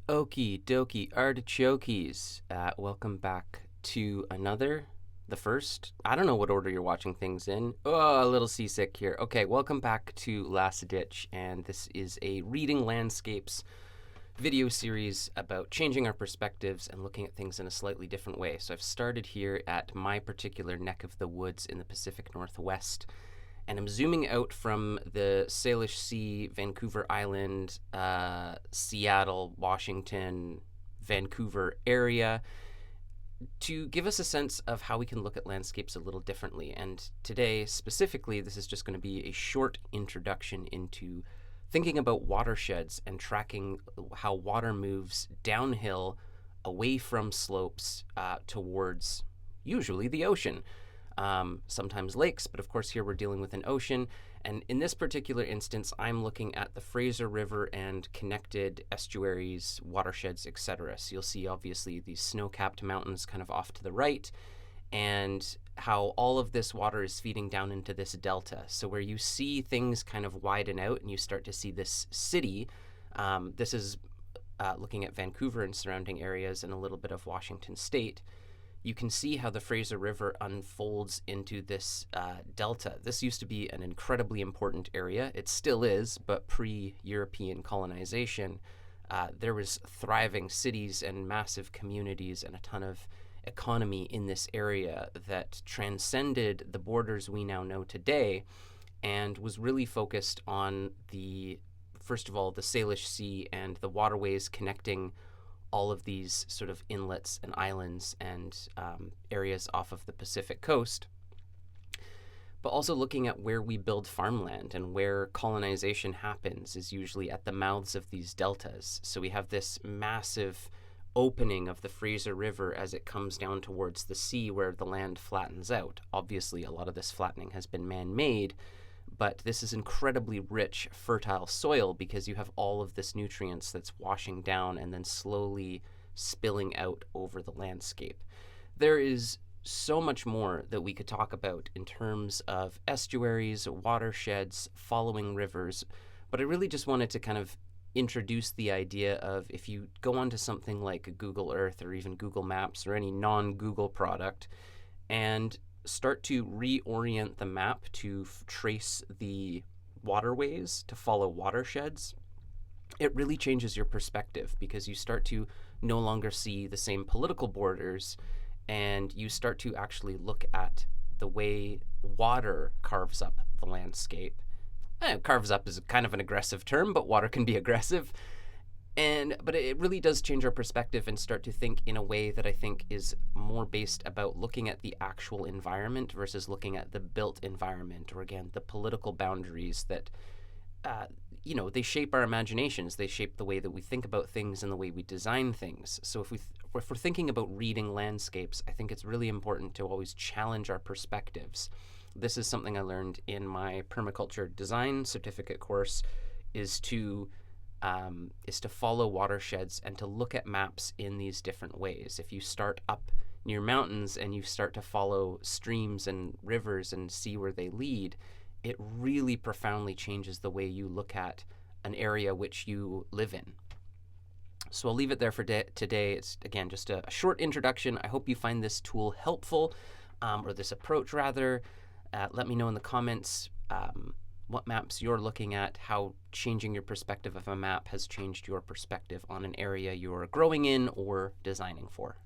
Okie dokie artichokes. Welcome back to the first. I don't know what order you're watching things in. Oh, a little seasick here. Okay, welcome back to Last Ditch, and this is a reading landscapes video series about changing our perspectives and looking at things in a slightly different way. So I've started here at my particular neck of the woods in the Pacific Northwest, and I'm zooming out from the Salish Sea, Vancouver Island, Seattle, Washington, Vancouver area to give us a sense of how we can look at landscapes a little differently. And today, specifically, this is just going to be a short introduction into thinking about watersheds and tracking how water moves downhill away from slopes towards usually the ocean. Sometimes lakes, but of course here we're dealing with an ocean. And in this particular instance, I'm looking at the Fraser River and connected estuaries, watersheds, etc. So you'll see obviously these snow-capped mountains kind of off to the right, and how all of this water is feeding down into this delta. So where you see things kind of widen out and you start to see this city, this is looking at Vancouver and surrounding areas and a little bit of Washington State. You can see how the Fraser River unfolds into this delta. This used to be an incredibly important area. It still is, but pre-European colonization, there was thriving cities and massive communities and a ton of economy in this area that transcended the borders we now know today and was really focused on first of all, the Salish Sea and the waterways connecting all of these sort of inlets and islands and areas off of the Pacific coast, but also looking at where we build farmland and where colonization happens is usually at the mouths of these deltas. So we have this massive opening of the Fraser River as it comes down towards the sea where the land flattens out. Obviously, a lot of this flattening has been man-made, but this is incredibly rich, fertile soil because you have all of this nutrients that's washing down and then slowly spilling out over the landscape. There is so much more that we could talk about in terms of estuaries, watersheds, following rivers, but I really just wanted to kind of introduce the idea of if you go onto something like Google Earth or even Google Maps or any non-Google product and start to reorient the map to trace the waterways, to follow watersheds, it really changes your perspective because you start to no longer see the same political borders and you start to actually look at the way water carves up the landscape. Carves up is kind of an aggressive term, but water can be aggressive. But it really does change our perspective and start to think in a way that I think is more based about looking at the actual environment versus looking at the built environment, or again, the political boundaries that, they shape our imaginations. They shape the way that we think about things and the way we design things. So if we're thinking about reading landscapes, I think it's really important to always challenge our perspectives. This is something I learned in my permaculture design certificate course, is to follow watersheds and to look at maps in these different ways. If you start up near mountains and you start to follow streams and rivers and see where they lead, it really profoundly changes the way you look at an area which you live in. So I'll leave it there for today. It's, again, just a short introduction. I hope you find this tool helpful, or this approach rather. Let me know in the comments what maps you're looking at, how changing your perspective of a map has changed your perspective on an area you're growing in or designing for.